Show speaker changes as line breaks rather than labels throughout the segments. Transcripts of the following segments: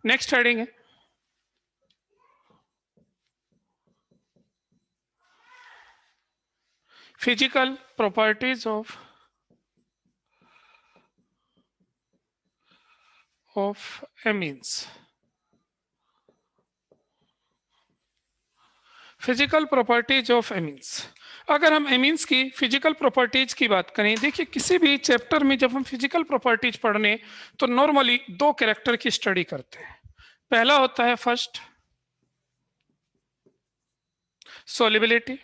Next heading है physical properties of amines. Physical properties of amines. अगर हम amines की फिजिकल प्रॉपर्टीज की बात करें, देखिए किसी भी चैप्टर में जब हम फिजिकल प्रॉपर्टीज पढ़ने तो नॉर्मली दो कैरेक्टर की स्टडी करते हैं। पहला होता है फर्स्ट सोलिबिलिटी,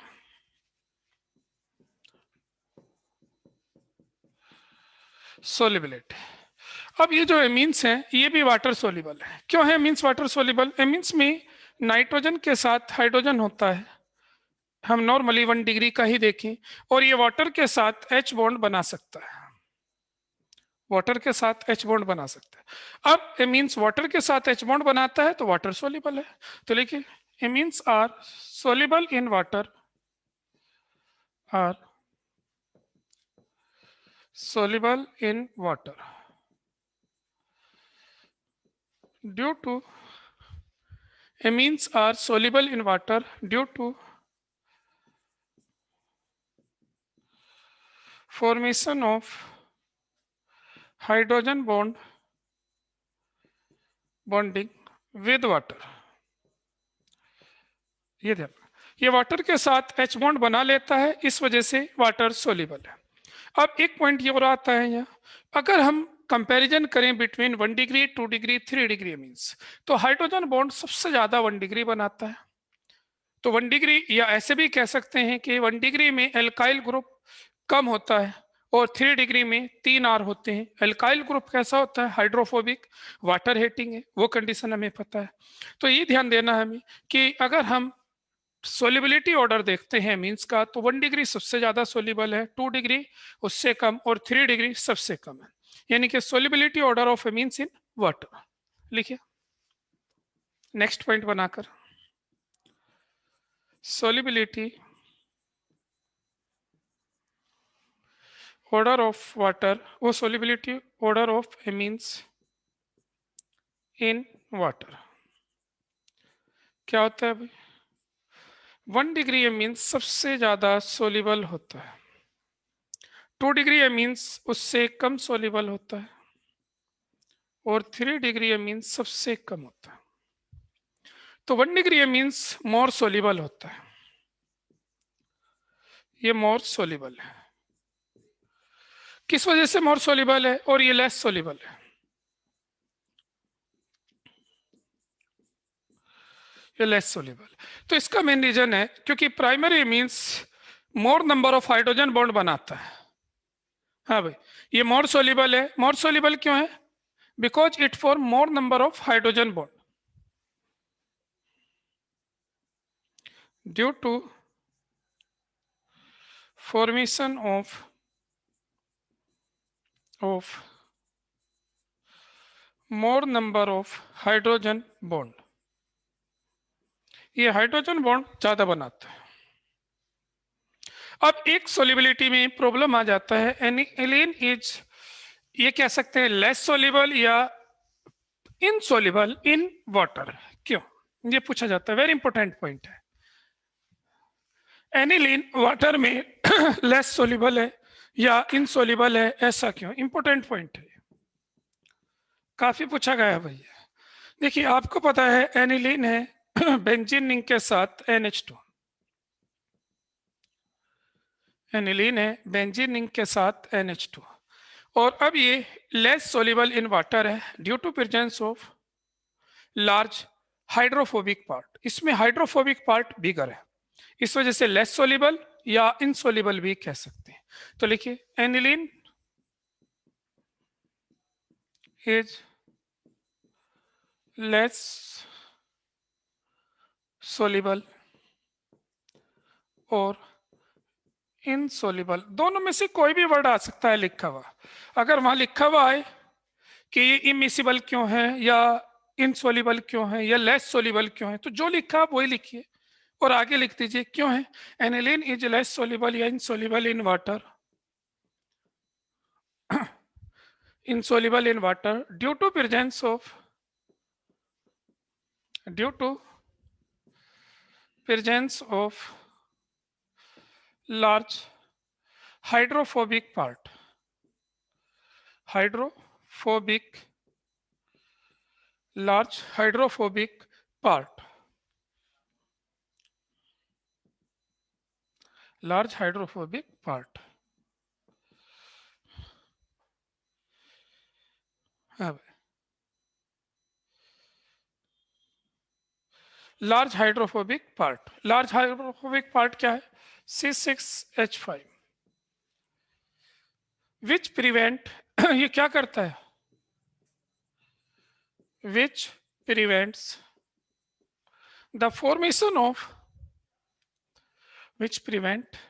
सोलिबिलिटी। अब ये जो एमीन्स हैं ये भी वाटर सोलिबल है। क्यों है एमीन्स वाटर सोलिबल? एमीन्स में नाइट्रोजन के साथ हाइड्रोजन होता है, हम नॉर्मली 1 डिग्री का ही देखें, और ये वाटर के साथ H बॉन्ड बना सकता है, वाटर के साथ H बॉन्ड बना सकता है। अब एमीन्स वाटर के साथ H बॉन्ड बनाता है तो वाटर सोलिबल है। तो लिखिए amines are soluble in water, or soluble in water due to amines are soluble in water due to formation of hydrogen bonding with water। ये ध्यान, ये वाटर के साथ H बॉन्ड बना लेता है, इस वजह से वाटर सोलिबल है। अब एक पॉइंट ये और आता है यहाँ, अगर हम कंपैरिजन करें between 1 degree 2 degree 3 degree amines, तो हाइड्रोजन बॉन्ड सबसे ज्यादा 1 डिग्री बनाता है। तो 1 डिग्री, या ऐसे भी कह सकते हैं कि 1 डिग्री में एल्काइल ग्रुप कम होता है और 3 डिग्री में 3 R होते हैं। एल्काइल ग्रुप कैसा होता है? हाइड्रोफोबिक, वाटर हेटिंग है, वो कंडीशन हमें पता है। तो ये ध्यान देना है हमें कि अगर हम सोलिबिलिटी ऑर्डर देखते हैं मीन्स का, तो 1 डिग्री सबसे ज्यादा सोलिबल है, 2 डिग्री उससे कम और 3 डिग्री सबसे कम है। यानी कि solubility order of amines in water. लिखिए नेक्स्ट पॉइंट बनाकर, सोलिबिलिटी ऑर्डर ऑफ वाटर, वो solubility order of amines in water क्या होता है भाई? 1 डिग्री एमीन्स सबसे ज्यादा सोलिबल होता है, 2 डिग्री एमीन्स उससे कम सोलिबल होता है और 3 डिग्री एमीन्स सबसे कम होता है। तो 1 डिग्री एमीन्स मोर सोलिबल होता है, ये मोर सोलिबल है। किस वजह से मोर सोलिबल है और ये लेस सोलिबल है? ये लेस सोलिबल। तो इसका मेन रीजन है क्योंकि primary means more number of hydrogen bond बनाता है। हाँ भाई, ये मोर सोलिबल है। मोर सोलिबल क्यों है? Because it form more number of hydrogen bond due to formation of more number of hydrogen bond. ये हाइड्रोजन बॉन्ड ज्यादा बनाता है। अब एक सोलिबिलिटी में प्रॉब्लम आ जाता है, एनिलीन इज, ये कह सकते हैं लेस सोलिबल या इनसोलिबल इन वाटर। क्यों ये पूछा जाता है? वेरी इंपॉर्टेंट पॉइंट है। एनिलीन वाटर में लेस सोलिबल है या इनसोलिबल है, ऐसा क्यों? इंपॉर्टेंट पॉइंट है, काफी पूछा गया है भैया। देखिए आपको पता है एनिलीन है बेंजीन रिंग के साथ NH2, एनिलीन है बेंजीन रिंग के साथ NH2, और अब ये लेस सोल्यूबल इन वाटर है due to presence of large hydrophobic part. इसमें हाइड्रोफोबिक पार्ट बिगर है, इस वजह से लेस सोल्यूबल या इनसोल्यूबल भी कह सकते हैं। तो लिखिए एनिलीन इज लेस सोल्यूबल और इनसोल्यूबल, दोनों में से कोई भी वर्ड आ सकता है लिखा हुआ। अगर वहां लिखा हुआ है कि ये इमिसिबल क्यों है या इनसोल्यूबल क्यों है या लेस सोल्यूबल क्यों है, तो जो लिखा आप वही लिखिए और आगे लिख दीजिए क्यों है। एनिलीन इज लेस सोल्यूबल या insoluble in water, insoluble in water due to presence of due to presence of large hydrophobic part, hydrophobic, large hydrophobic part, large hydrophobic part. Large hydrophobic part, large hydrophobic part क्या है? C6H5 which prevent ये क्या करता है? Which prevents the formation of, which prevent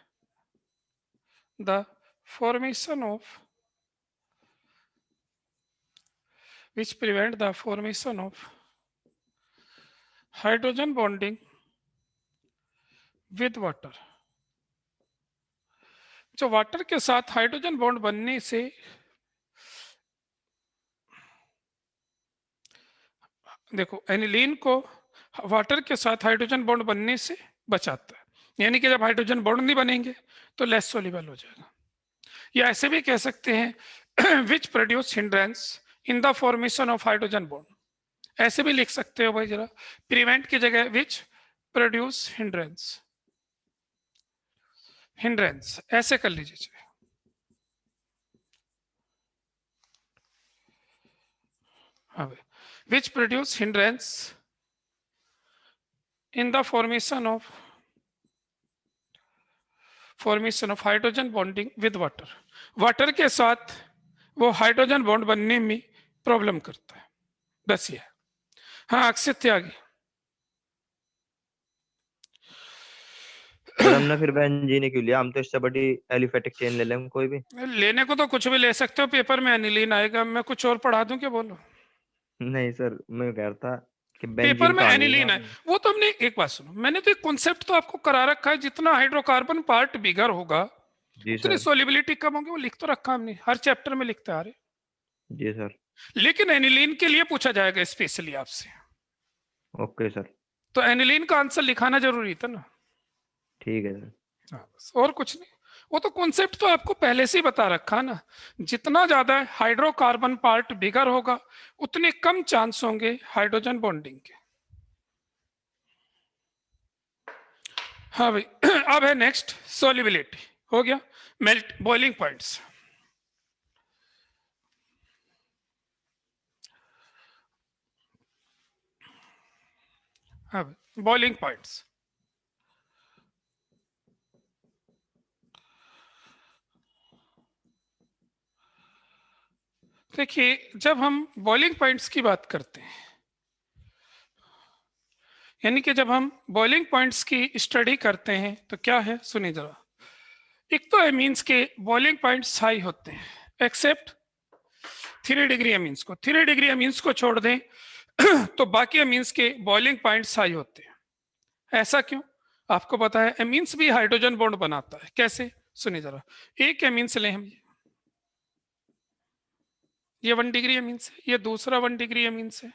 the formation of, which prevent the formation of hydrogen bonding with water. जो water के साथ hydrogen bond बनने से देखो एनिलीन को वाटर के साथ हाइड्रोजन बॉन्ड बनने से बचाता है, यानी कि जब हाइड्रोजन बॉन्ड नहीं बनेंगे तो लेस सोल्यूबल हो जाएगा। या ऐसे भी कह सकते हैं which produce hindrance in the formation of hydrogen bond, ऐसे भी लिख सकते हो भाई जरा, प्रिवेंट की जगह विच प्रोड्यूस हिंड्रेंस, हिंड्रेंस ऐसे कर लीजिए। हाँ भाई, which produce hindrance in the formation of hydrogen bonding with water. Water के साथ वो हाइड्रोजन बॉन्ड बनने में प्रॉब्लम करता है। बस ये। हाँ अक्षित त्यागी,
हमने फिर बेंजीन क्यों लिया? हम तो इससे बड़ी एलिफेटिक चेन ले लें कोई भी।
लेने को तो कुछ भी ले सकते हो, पेपर में एनिलीन आएगा, मैं कुछ और पढ़ा दूं क्या? बोलो।
नहीं सर, मैं कह रहा था कि
पेपर
बेंजीन
में
कहानी
एनिलीन है, वो तो हमने, एक बात सुनो, मैंने तो एक कॉन्सेप्ट तो आपको करा रखा है, जितना हाइड्रोकार्बन पार्ट बिगर होगा
जी
उतनी
सर।
सोलिबिलिटी कम होगी, वो लिख तो रखा हमने, हर चैप्टर में लिखते आ रहे।
जी सर।
लेकिन एनिलीन के लिए पूछा जाएगा स्पेशली आपसे,
ओके सर।
तो एनिलीन का आंसर लिखाना जरूरी था ना।
ठीक है सर।
हाँ, बस और कुछ नहीं, वो तो कॉन्सेप्ट तो आपको पहले से ही बता रखा ना, जितना ज्यादा हाइड्रोकार्बन पार्ट बिगर होगा उतने कम चांस होंगे हाइड्रोजन बॉन्डिंग के। हाँ भाई अब है नेक्स्ट सोलिबिलिटी, हो गया। मेल्ट बॉइलिंग पॉइंट्स, हाँ भाई बॉइलिंग पॉइंट्स। देखिए जब हम बॉइलिंग पॉइंट्स की बात करते हैं, यानी कि जब हम बॉइलिंग पॉइंट्स की स्टडी करते हैं तो क्या है, सुनिए जरा। एक तो एमीन्स के बॉइलिंग पॉइंट्स हाई होते हैं एक्सेप्ट 3 डिग्री एमीन्स को, 3 डिग्री एमीन्स को छोड़ दें तो बाकी एमीन्स के बॉइलिंग पॉइंट्स हाई होते हैं। ऐसा क्यों? आपको पता है एमीन्स भी हाइड्रोजन बॉन्ड बनाता है, कैसे? सुनिए जरा। एक एमीन्स लें हम, ये 1 डिग्री एमीन्स है, ये दूसरा 1 डिग्री एमीन्स है,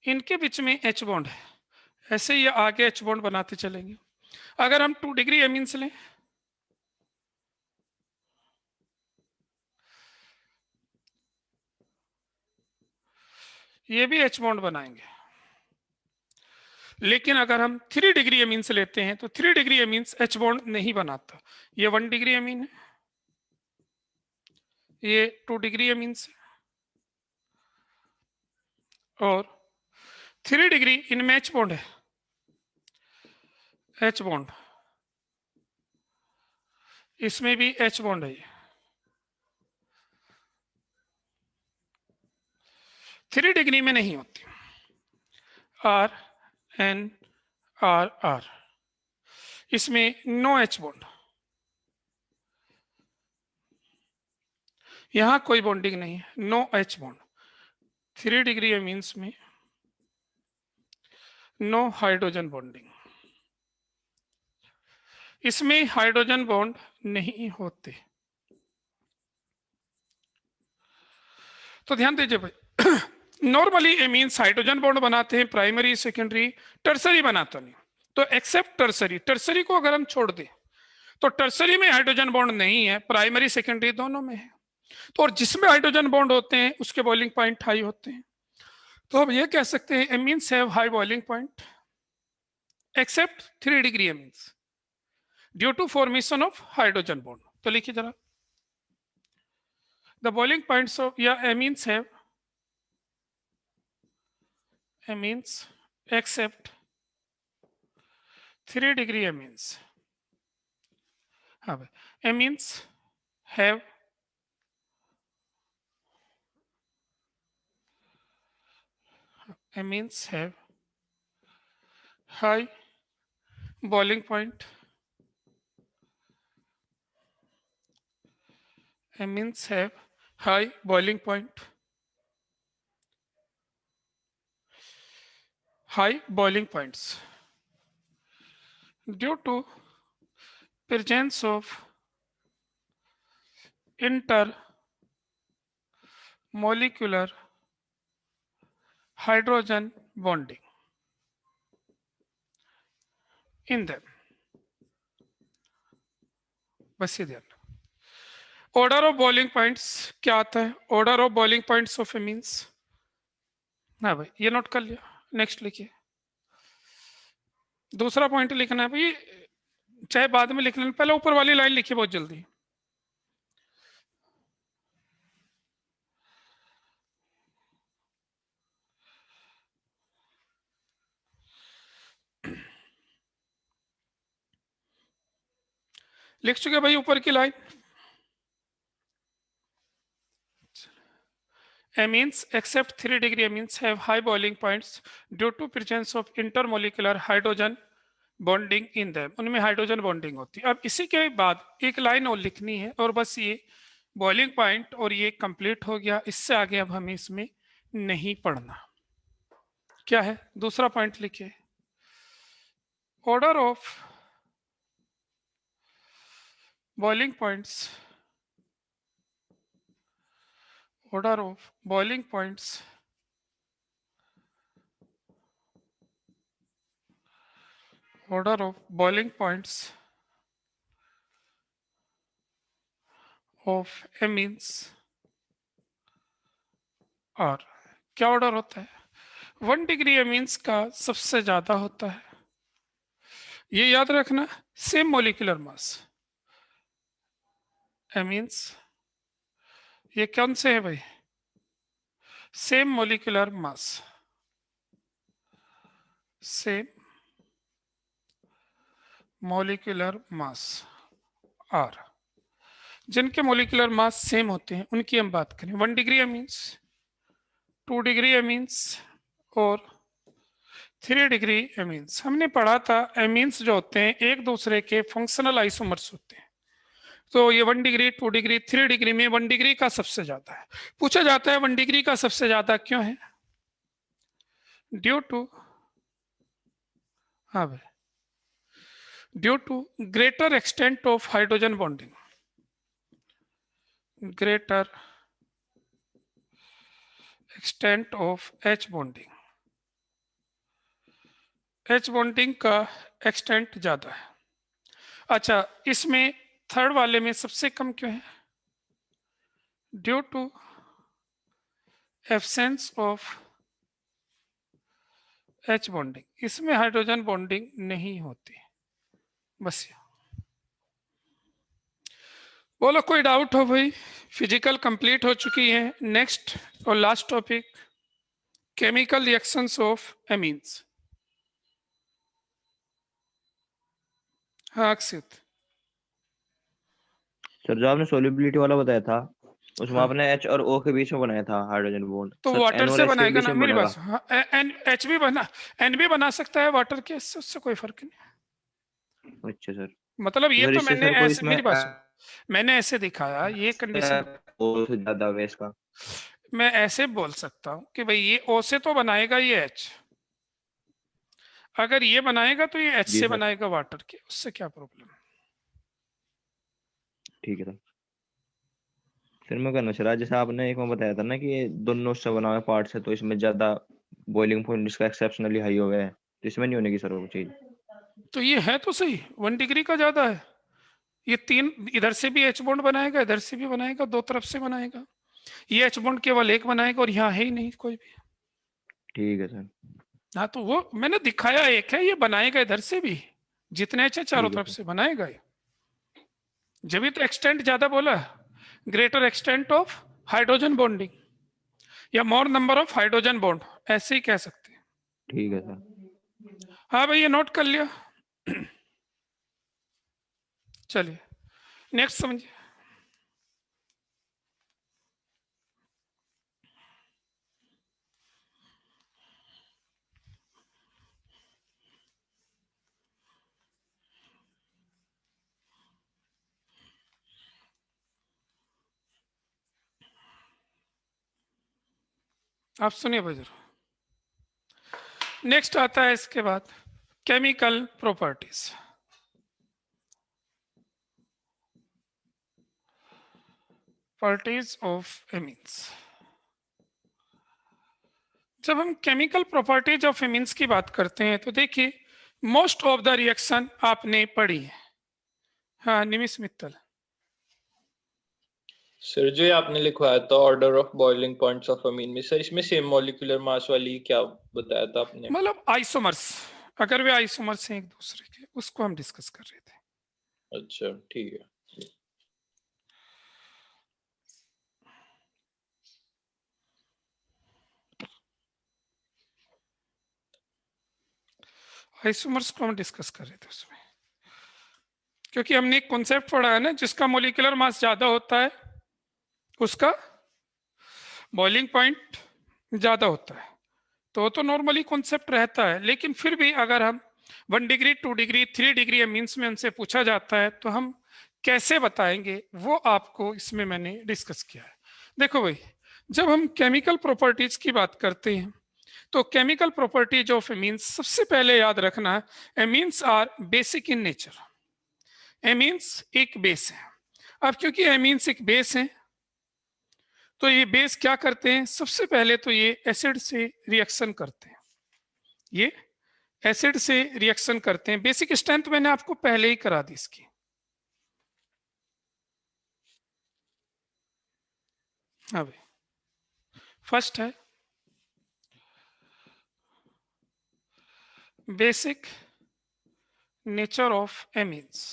इनके बीच में H बॉन्ड है, ऐसे ये आगे H बॉन्ड बनाते चलेंगे। अगर हम 2 डिग्री एमीन्स लें, ये भी H बॉन्ड बनाएंगे। लेकिन अगर हम 3 डिग्री एमीन्स लेते हैं तो 3 डिग्री एमीन्स H बॉन्ड नहीं बनाता। ये 1 डिग्री एमीन है, ये 2 डिग्री एमीन्स है, और 3 डिग्री इनमें H बॉन्ड है, H बॉन्ड, इसमें भी H बॉन्ड है। 3 डिग्री में नहीं होती, R N R R, इसमें नो H बॉन्ड, यहां कोई बॉन्डिंग नहीं है, no H bond. 3 degree amines में नो हाइड्रोजन बॉन्डिंग, इसमें हाइड्रोजन बॉन्ड नहीं होते। तो ध्यान दीजिए भाई नॉर्मली एमीन्स हाइड्रोजन बॉन्ड बनाते हैं, प्राइमरी सेकेंडरी, टर्सरी बनाता नहीं। तो एक्सेप्ट टर्सरी, टर्सरी को अगर हम छोड़ दें तो टर्सरी में हाइड्रोजन बॉन्ड नहीं है, प्राइमरी सेकेंडरी दोनों में है। तो और जिसमें हाइड्रोजन बॉन्ड होते हैं उसके बॉइलिंग पॉइंट हाई होते हैं। तो हम ये कह सकते हैं amines have high boiling point except 3 degree amines due to formation of hydrogen bond. तो लिखिए जरा, द बॉइलिंग पॉइंट्स ऑफ या amines have amines except 3 degree amines. हाँ भाई, amines have high boiling point. Amines have high boiling point. High boiling points due to presence of intermolecular hydrogen bonding in them. बस ये ध्यान। Order of boiling points क्या आता है? Order of boiling points of amines. हाँ भाई, ये note कर लिया। नेक्स्ट लिखिए, दूसरा पॉइंट लिखना है भाई, चाहे बाद में लिख लेना, पहले ऊपर वाली लाइन लिखिए बहुत जल्दी। लिख चुके भाई ऊपर की line. Amines except 3 degree amines have high boiling points due to presence of intermolecular hydrogen bonding in them. उनमें हाइड्रोजन बॉन्डिंग होती है। अब इसी के बाद एक लाइन और लिखनी है और बस ये बॉइलिंग पॉइंट और ये कंप्लीट हो गया। इससे आगे अब हमें इसमें नहीं पढ़ना। क्या है दूसरा पॉइंट? लिखिए, order of boiling points, order of boiling points order of boiling points of amines और क्या ऑर्डर होता है? 1 डिग्री एमीन्स का सबसे ज्यादा होता है। ये याद रखना, सेम मोलिकुलर मास एमीन्स, ये कौन से है भाई? Same molecular mass, same molecular mass are, जिनके मोलिकुलर मास सेम होते हैं उनकी हम बात करें। 1 डिग्री एमीन्स, 2 डिग्री एमीन्स और 3 डिग्री एमीन्स। हमने पढ़ा था एमीन्स जो होते हैं एक दूसरे के फंक्शनल आइसोमर्स होते हैं। तो ये 1 डिग्री, 2 डिग्री, 3 डिग्री में 1 डिग्री का सबसे ज्यादा है। पूछा जाता है 1 डिग्री का सबसे ज्यादा क्यों है? ड्यू टू, हाँ भाई, due to greater extent of hydrogen bonding, greater extent of H bonding. H bonding का एक्सटेंट ज्यादा है। अच्छा, इसमें थर्ड वाले में सबसे कम क्यों है? Due to absence of H bonding, इसमें हाइड्रोजन बॉन्डिंग नहीं होती। बस बोलो, कोई डाउट हो भाई? फिजिकल कंप्लीट हो चुकी है। नेक्स्ट और last topic, chemical reactions of amines. हाँ अक्षित।
सर जो आपने सोल्युबिलिटी वाला बताया था उसमें
हाँ,
आपने H और O के बीच में बनाया था हाइड्रोजन बॉन्ड,
तो
सर
वाटर
N
से
वाला इसके
बनाएगा
बीच
ना
में
मेरी
बनेगा?
बात। हाँ, एन एच भी बना, एन भी बना सकता है वाटर के, उससे कोई फर्क नहीं।
अच्छा सर।
मतलब
तो
ये
सर
तो
इससे
मैंने
सर कोई
ऐसे,
इसमें
मेरी बात सुनो, मैंने ऐसे दिखाया ये कंडीशन।
O से ज्यादा है इसका?
मैं ऐसे बोल सकता हूँ कि भाई ये O से तो बनाएगा ये H, अगर ये बनाएगा तो ये H
जी
से
सर,
बनाएगा वाटर के, उससे क्या प्रॉब्लम?
ठीक है सर। फिर मैं करना चाह रहा, जैसे आपने एक में बताया था ना कि ये दोनों से बना हुआ पार्ट है, तो इसमें ज्यादा बॉइलिंग पॉइंट इसका एक्सेप्शनली हाई हो गया है, तो इसमें नहीं होने की सर वो चीज।
तो ये है तो सही, 1 डिग्री का ज्यादा है। ये तीन, इधर से भी एच बॉन्ड बनाएगा, इधर से भी बनाएगा, दो तरफ से बनाएगा। ये एच बॉन्ड केवल एक बनाएगा और यहाँ है ही नहीं कोई भी।
ठीक है सर।
हाँ तो वो मैंने दिखाया एक है, ये बनाएगा इधर से भी, जितने एच है चारों
ठीक है
तरफ
सर।
से बनाएगा ये। जब भी तो एक्सटेंट ज्यादा बोला, greater extent of hydrogen bonding या more number of hydrogen bond, ऐसे ही कह सकते हैं।
ठीक है सर।
हाँ भाई ये नोट कर लिया। चलिए नेक्स्ट समझिए। आप सुनिए भाई जरा। नेक्स्ट आता है इसके बाद chemical properties. Properties of amines. जब हम केमिकल प्रॉपर्टीज ऑफ एमीन्स की बात करते हैं तो देखिए, मोस्ट ऑफ द रिएक्शन आपने पढ़ी है। हाँ निमिष मित्तल।
सर जो ये आपने लिखवाया था order of boiling points of amine में, सर इसमें सेम मॉलिक्यूलर मास वाली क्या बताया था आपने?
मतलब आइसोमर्स, अगर वे आइसोमर्स हैं एक दूसरे के, उसको हम डिस्कस कर रहे थे।
अच्छा ठीक है।
आइसोमर्स को हम डिस्कस कर रहे थे उसमें, क्योंकि हमने एक कॉन्सेप्ट पढ़ा है ना, जिसका मॉलिक्यूलर मास ज्यादा होता है उसका बॉइलिंग पॉइंट ज्यादा होता है। तो नॉर्मली कॉन्सेप्ट रहता है, लेकिन फिर भी अगर हम 1 डिग्री 2 डिग्री 3 डिग्री मीन्स में हमसे पूछा जाता है तो हम कैसे बताएंगे, वो आपको इसमें मैंने डिस्कस किया है। देखो भाई, जब हम केमिकल प्रॉपर्टीज की बात करते हैं तो केमिकल प्रॉपर्टीज ऑफ एमीन्स सबसे पहले याद रखना है, amines are basic in nature. Amines एक बेस है। अब क्योंकि एमीन्स एक बेस है, तो ये बेस क्या करते हैं, सबसे पहले तो ये एसिड से रिएक्शन करते हैं। ये एसिड से रिएक्शन करते हैं। बेसिक स्ट्रेंथ मैंने आपको पहले ही करा दी इसकी। हाँ भाई, फर्स्ट है बेसिक नेचर ऑफ एमीन्स।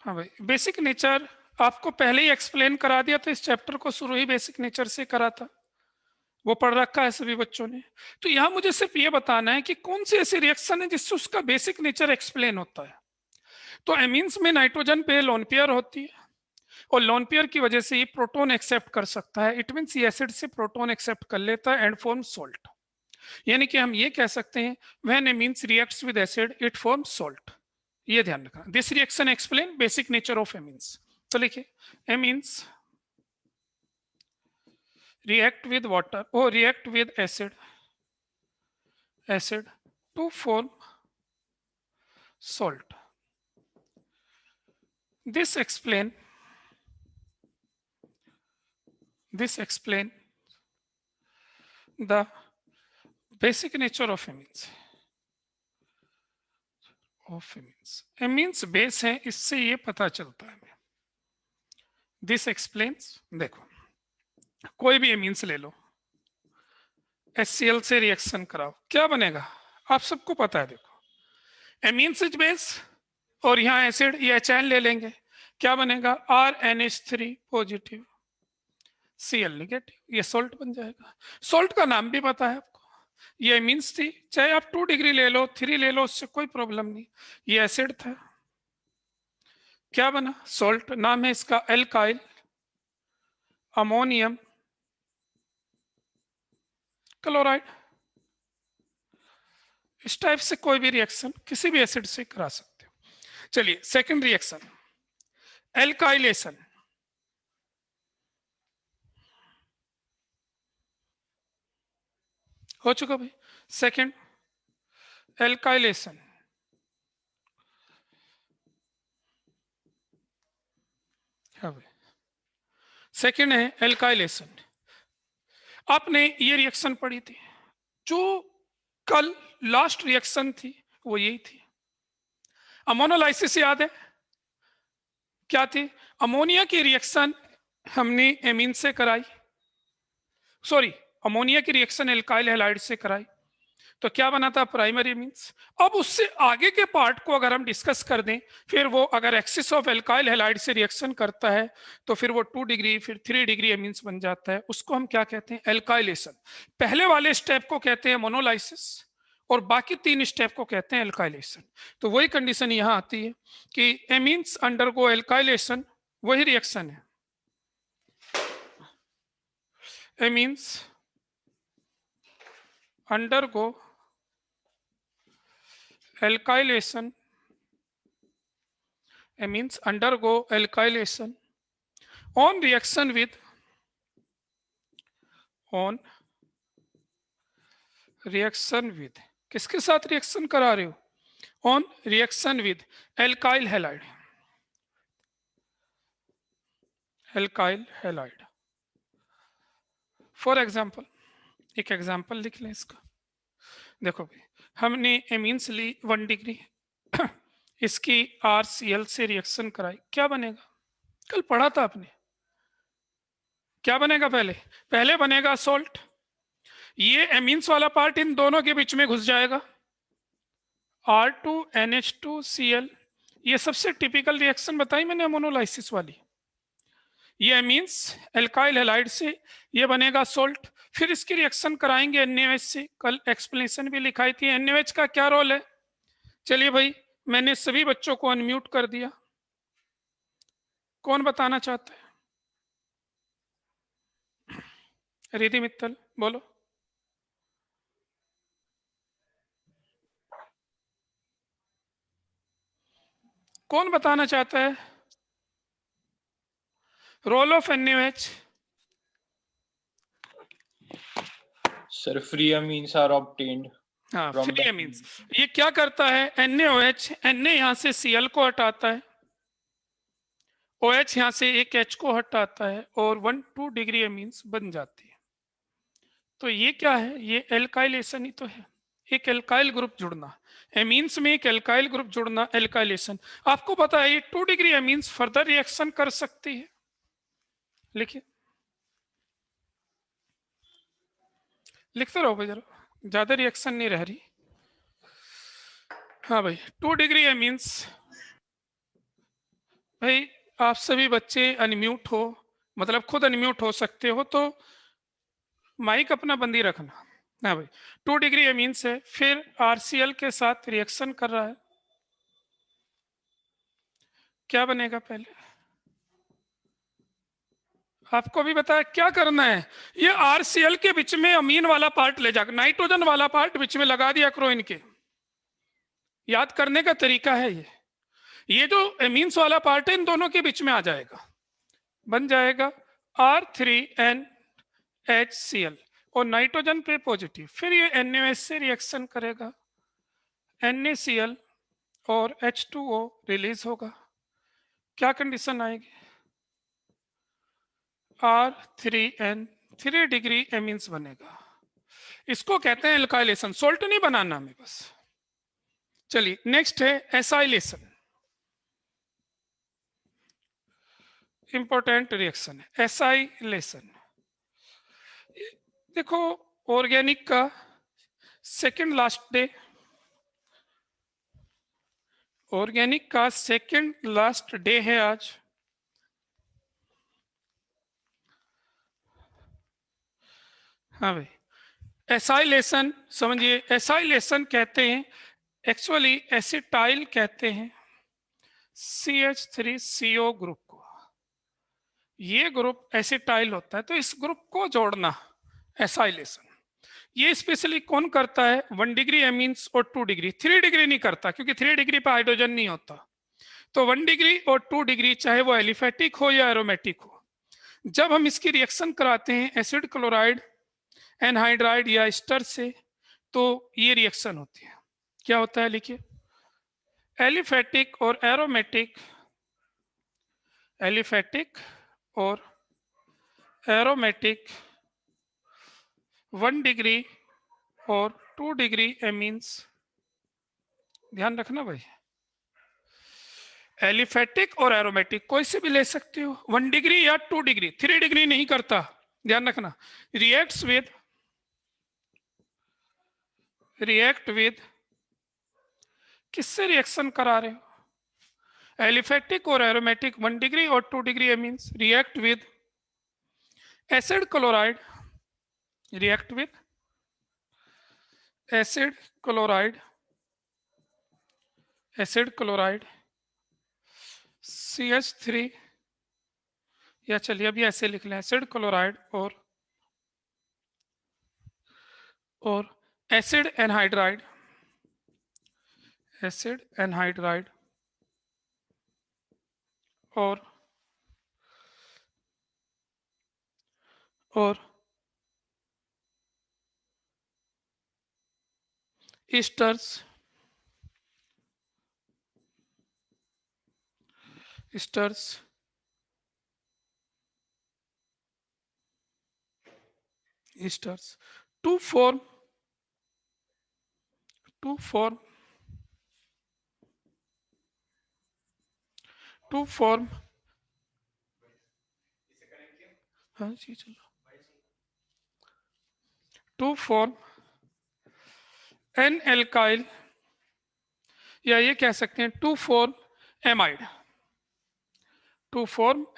हाँ भाई, बेसिक नेचर आपको पहले ही एक्सप्लेन करा दिया था, इस चैप्टर को शुरू ही बेसिक नेचर से करा था, वो पढ़ रखा है सभी बच्चों ने। तो यहां मुझे सिर्फ ये बताना है कि कौन सी ऐसी रिएक्शन है जिससे उसका बेसिक नेचर एक्सप्लेन होता है। तो एमीन्स में नाइट्रोजन पे लोन पेयर होती है, और लोन पेयर की वजह से ये प्रोटॉन एक्सेप्ट कर सकता है। इट मीन्स ये एसिड से प्रोटॉन एक्सेप्ट कर लेता है एंड फॉर्म सॉल्ट। यानी कि हम ये कह सकते हैं, when amines reacts with acid it forms salt. ये ध्यान रखना, this reaction explain basic nature of amines. तो लिखिए, amines react with water or react with acid to form salt. This explain the basic nature of amines. amines base है, इससे ये पता चलता है। दिस एक्सप्लेन्स, देखो कोई भी एमीन्स ले लो, HCl से रिएक्शन कराओ, क्या बनेगा आप सबको पता है। देखो एमीन्स इज बेस और यहाँ एसिड, ये HN ले लेंगे, क्या बनेगा RNH3 पॉजिटिव Cl नेगेटिव, ये सॉल्ट बन जाएगा। सॉल्ट का नाम भी पता है आपको, ये एमीन्स थी, चाहे आप 2 डिग्री ले लो 3 ले लो, उससे कोई प्रॉब्लम नहीं। ये एसिड था, क्या बना सॉल्ट, नाम है इसका एल्काइल अमोनियम क्लोराइड। इस टाइप से कोई भी रिएक्शन किसी भी एसिड से करा सकते हो। चलिए सेकंड रिएक्शन, एल्काइलेशन। हो चुका भाई। सेकंड एल्काइलेशन, हाँ भाई सेकेंड है एल्काइलेशन। आपने ये रिएक्शन पढ़ी थी, जो कल लास्ट रिएक्शन थी वो यही थी। अमोनोलाइसिस याद है क्या थी? अमोनिया की रिएक्शन हमने एमीन से कराई, सॉरी अमोनिया की रिएक्शन एल्काइल हैलाइड से कराई, तो क्या बना था? Primary amines. अब उससे आगे के पार्ट को अगर हम डिस्कस कर दें, फिर वो अगर एक्सिस ऑफ एल्काइल हैलाइड से रिएक्शन करता है तो फिर वो 2 डिग्री फिर 3 डिग्री एमीन्स बन जाता है, उसको हम क्या कहते हैं? एल्काइलेशन। पहले वाले स्टेप को कहते हैं मोनोलाइसिस और बाकी 3 स्टेप को कहते हैं एल्काइलेशन। तो वही कंडीशन यहां आती है कि एमीन्स अंडरगो एल्काइलेशन, वही रिएक्शन है। Amines undergo alkylation, amines undergo alkylation on reaction with किसके साथ रिएक्शन करा रहे हो? On reaction with alkyl halide, alkyl halide. For example, एक एग्जाम्पल लिख लें इसका। देखो भाई, हमने एमीन्स ली 1 डिग्री, इसकी RCl से रिएक्शन कराई, क्या बनेगा? कल पढ़ा था आपने, क्या बनेगा? पहले बनेगा सोल्ट, ये एमीन्स वाला पार्ट इन दोनों के बीच में घुस जाएगा, R2NH2Cl। ये सबसे टिपिकल रिएक्शन बताई मैंने अमोनोलाइसिस वाली। ये एमीन्स एल्काइल हैलाइड से, ये बनेगा सोल्ट, फिर इसकी रिएक्शन कराएंगे NaOH से। कल एक्सप्लेनेशन भी लिखाई थी NaOH का क्या रोल है। चलिए भाई, मैंने सभी बच्चों को अनम्यूट कर दिया, कौन बताना चाहता है? रिधि मित्तल बोलो। कौन बताना चाहता है role of NaOH?
Sir free amines are obtained.
हाँ, फ्री अमीन्स। ये क्या करता है? NaOH, Na यहां से Cl को हटाता है, OH यहां से एक H को हटाता है और 1-2 डिग्री अमीन्स बन जाती है। तो ये क्या है? ये एल्काइलेशन ही तो है, एक एल्काइल ग्रुप जुड़ना, एमीन्स में एक एल्काइल ग्रुप जुड़ना, एल्काइलेशन। आपको पता है ये 2 डिग्री एमीन्स फर्दर रिएक्शन कर सकती है। लिखिए, लिखते रहो भाई, जरा ज्यादा रिएक्शन नहीं रह रही। हाँ भाई, 2 डिग्री एमीन्स। भाई आप सभी बच्चे अनम्यूट हो, मतलब खुद अनम्यूट हो सकते हो, तो माइक अपना बंदी रखना। हाँ भाई, 2 डिग्री एमीन्स है, फिर RCl के साथ रिएक्शन कर रहा है, क्या बनेगा? पहले आपको भी बताया क्या करना है। ये RCl के बीच में अमीन वाला पार्ट ले जाकर नाइट्रोजन वाला पार्ट बीच में लगा दिया क्रोइन के। याद करने का तरीका है ये जो एमीन्स वाला पार्ट है इन दोनों के बीच में आ जाएगा, बन जाएगा R3NHCl और नाइट्रोजन पे पॉजिटिव, फिर ये NaOH से रिएक्शन करेगा, NaCl और H2O रिलीज होगा। क्या कंडीशन आएगी? R3N 3 डिग्री एमीन्स बनेगा। इसको कहते हैं एल्काइलेशन। सोल्ट नहीं बनाना हमें बस। चलिए नेक्स्ट है एसाइलेशन, इंपॉर्टेंट रिएक्शन है एसाइलेशन। देखो, ऑर्गेनिक का सेकंड लास्ट डे, ऑर्गेनिक का सेकंड लास्ट डे है आज। हाँ भाई, एसाइलेशन समझिए, एसाइलेशन कहते हैं, एक्चुअली एसिटाइल कहते हैं CH3CO ग्रुप को। ये ग्रुप एसिटाइल होता है, तो इस ग्रुप को जोड़ना एसाइलेशन। ये स्पेशली कौन करता है? 1 डिग्री एमीन्स और 2 डिग्री। 3 डिग्री नहीं करता, क्योंकि 3 डिग्री पर हाइड्रोजन नहीं होता। तो 1 डिग्री और 2 डिग्री, चाहे वो एलिफेटिक हो या एरोमेटिक हो, जब हम इसकी रिएक्शन कराते हैं एसिड क्लोराइड एनहाइड्राइड या एस्टर से, तो ये रिएक्शन होती है। क्या होता है? लिखिए, एलिफेटिक और एरोमेटिक, एलिफेटिक और एरोमेटिक 1 डिग्री और 2 डिग्री एमीन्स, ध्यान रखना भाई, एलिफेटिक और एरोमेटिक कोई से भी ले सकते हो, 1 डिग्री या 2 डिग्री, 3 डिग्री नहीं करता, ध्यान रखना। रिएक्ट विद किससे रिएक्शन करा रहे हो, एलिफेटिक और एरोमेटिक 1 डिग्री और 2 degree amines react with acid chloride, react with acid chloride CH3, या चलिए अभी ऐसे लिख लें, एसिड क्लोराइड और एसिड एनहाइड्राइड और ईस्टर्स to form हाँ जी चलो, to form एन एल्काइल, या ये कह सकते हैं टू फॉर्म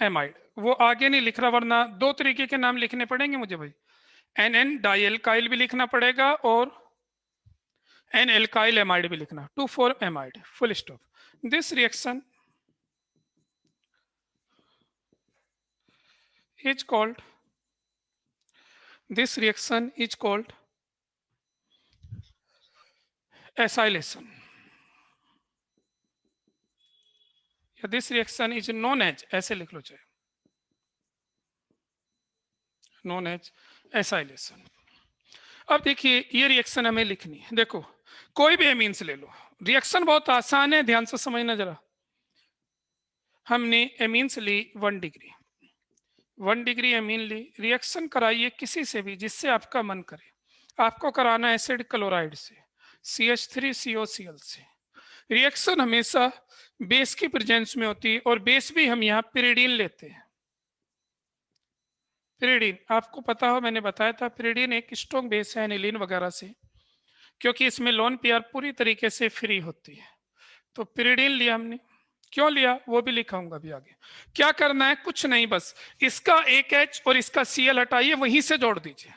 एमाइड। वो आगे नहीं लिख रहा, वरना दो तरीके के नाम लिखने पड़ेंगे मुझे भाई, एन डाई एल्काइल भी लिखना पड़ेगा और एन एल्काइल एमाइड भी लिखना, 2,4-एमाइड, full stop. This reaction is called acylation, या this reaction is known as, ऐसे लिख लो चाहे, known as acylation। अब देखिए ये रिएक्शन हमें लिखनी है, देखो कोई भी एमीन्स ले लो, रिएक्शन बहुत आसान है, ध्यान से समझना जरा। हमने एमीन्स ली 1 डिग्री एमीन ली, रिएक्शन कराइए किसी से भी जिससे आपका मन करे। आपको कराना एसिड क्लोराइड से, CH3COCl से। रिएक्शन हमेशा बेस की प्रेजेंस में होती है, और बेस भी हम यहाँ पिरिडीन लेते हैं। पिरिडीन आपको पता हो, मैंने बताया था, पिरिडीन एक स्ट्रॉन्ग बेस है एनिलीन वगैरह से, क्योंकि इसमें लोन पेयर पूरी तरीके से फ्री होती है। तो पिरिडीन लिया हमने, क्यों लिया वो भी लिखाऊंगा अभी आगे। क्या करना है, कुछ नहीं, बस इसका एक H और इसका Cl हटाइए, वहीं से जोड़ दीजिए।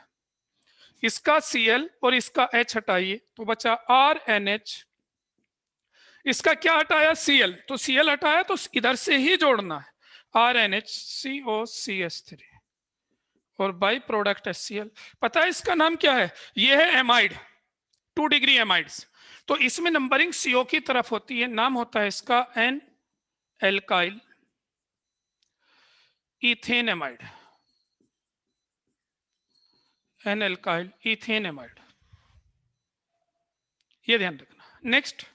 इसका Cl और इसका H हटाइए तो बचा RNH। इसका क्या हटाया, Cl, तो Cl हटाया तो इधर से ही जोड़ना है, RNHCOCH3 और बाई प्रोडक्ट HCl। पता है इसका नाम क्या है, ये है एमाइड, 2 डिग्री एमाइड्स। तो इसमें नंबरिंग CO की तरफ होती है, नाम होता है इसका N alkyl ethane amide, N alkyl ethane amide, ये ध्यान रखना। नेक्स्ट,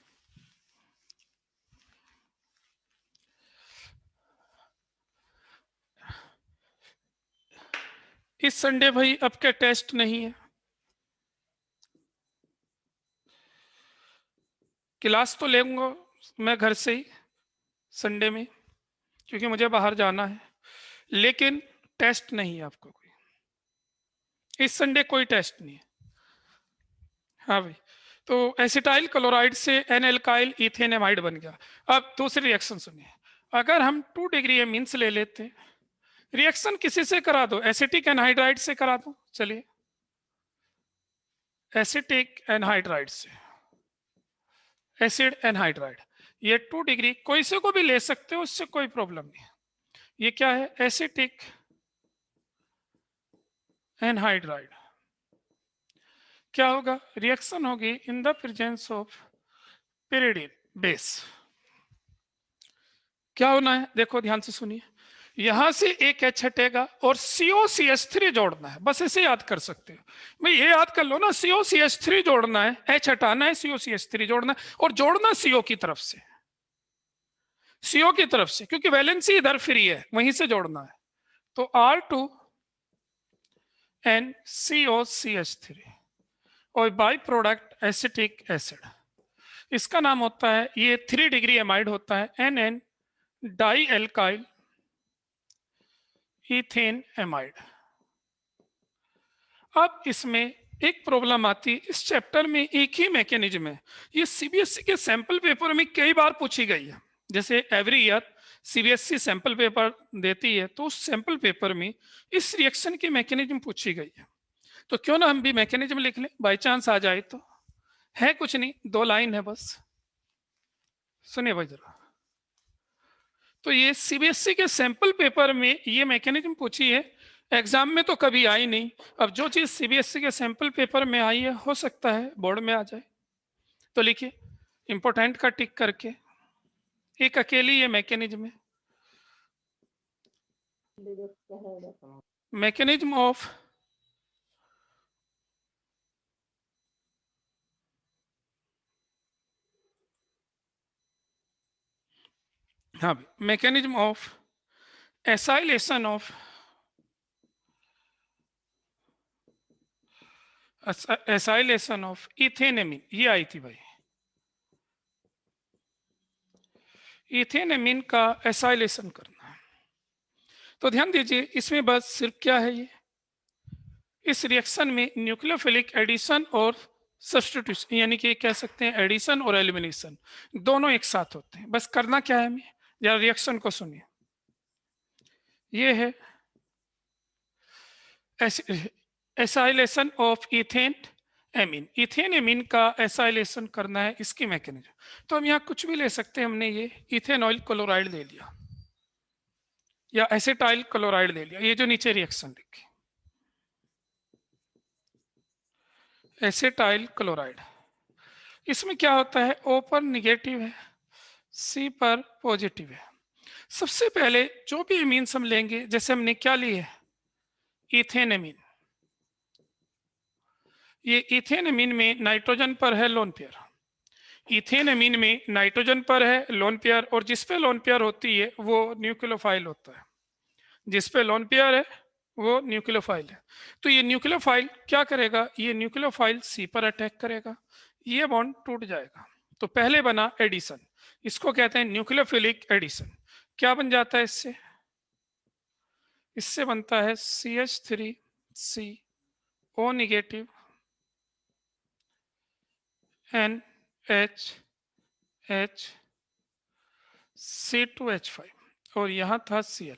इस संडे भाई आपके टेस्ट नहीं है, क्लास तो लेंगे मैं घर से ही संडे में, क्योंकि मुझे बाहर जाना है, लेकिन टेस्ट नहीं है आपको कोई, इस संडे कोई टेस्ट नहीं है। हाँ भाई, तो एसिटाइल क्लोराइड से एन एल्काइल इथेन एमाइड बन गया। अब दूसरी रिएक्शन सुनिए, अगर हम 2 डिग्री एमीन्स ले लेते, रिएक्शन किसी से करा दो, एसिटिक एनहाइड्राइड से करा दो। चलिए एसिटिक एनहाइड्राइड से, एसिड एनहाइड्राइड, ये 2 डिग्री कोई से को भी ले सकते हो, उससे कोई प्रॉब्लम नहीं। ये क्या है, एसिटिक एनहाइड्राइड। क्या होगा, रिएक्शन होगी in the presence of pyridine base. क्या होना है, देखो ध्यान से सुनिए, यहां से एक H हटेगा और COCH3 जोड़ना है, बस इसे याद कर सकते हो भाई, ये याद कर लो ना, COCH3 जोड़ना है, H हटाना है, COCH3 जोड़ना है, और जोड़ना CO की तरफ से, CO की तरफ से, क्योंकि वैलेंसी इधर फ्री है, वहीं से जोड़ना है। तो R2 NCOCH3 और बाई प्रोडक्ट एसिटिक एसिड, इसका नाम होता है, ये 3 डिग्री एमाइड होता है, NN di alkyl ethane amide. अब इसमें एक प्रॉब्लम आती है, इस चैप्टर में एक ही मैकेनिज्म है, ये सीबीएसई के सैंपल पेपर में कई बार पूछी गई है। जैसे every year CBSE sample paper देती है, तो उस सैंपल पेपर में इस रिएक्शन की मैकेनिज्म पूछी गई है। तो क्यों ना हम भी मैकेनिज्म लिख लें, बाई चांस आ जाए तो। है कुछ नहीं, 2 लाइन है बस, सुनिए भाई जरा। तो ये सीबीएसई के सैंपल पेपर में ये मैकेनिज्म पूछी है, एग्जाम में तो कभी आई नहीं। अब जो चीज सीबीएसई के सैंपल पेपर में आई है, हो सकता है बोर्ड में आ जाए। तो लिखिए इंपोर्टेंट का टिक करके, एक अकेली ये मैकेनिज्म है, मैकेनिज्म ऑफ हाँ mechanism of acylation of acylation of ethanamine, ये आई थी भाई, इथेनेमिन का एसाइलेशन करना है। तो ध्यान दीजिए, इसमें बस सिर्फ क्या है, ये इस रिएक्शन में न्यूक्लियोफिलिक एडिशन और सब्स्टिट्यूशन, यानी कि कह सकते हैं एडिशन और एलिमिनेशन दोनों एक साथ होते हैं। बस करना क्या है हमें, जरा रिएक्शन को सुनिए। ये है acylation of ethane amine, ethane amine का एसाइलेशन करना है, इसकी मैकेनिज्म। तो हम यहाँ कुछ भी ले सकते हैं, हमने ये इथेनॉइल क्लोराइड ले लिया या एसिटाइल क्लोराइड ले लिया, ये जो नीचे रिएक्शन लिखी एसिटाइल क्लोराइड, इसमें क्या होता है, O पर निगेटिव है, C पर पॉजिटिव है। सबसे पहले जो भी एमीन्स हम लेंगे, जैसे हमने क्या लिए, इथेन एमीन, ये इथेन एमीन में नाइट्रोजन पर है लोन पेयर, इथेन एमीन में नाइट्रोजन पर है लोन पेयर, और जिस पे लोन पेयर होती है वो न्यूक्लियोफाइल होता है, जिस पे लोन पेयर है वो न्यूक्लियोफाइल है। तो ये न्यूक्लियोफाइल क्या करेगा, ये न्यूक्लियोफाइल C पर अटैक करेगा, ये बॉन्ड टूट जाएगा। तो पहले बना एडिशन, इसको कहते हैं न्यूक्लियोफिलिक एडिशन। क्या बन जाता है इससे, इससे बनता है CH3CO निगेटिव NH C2H5 और यहां था Cl,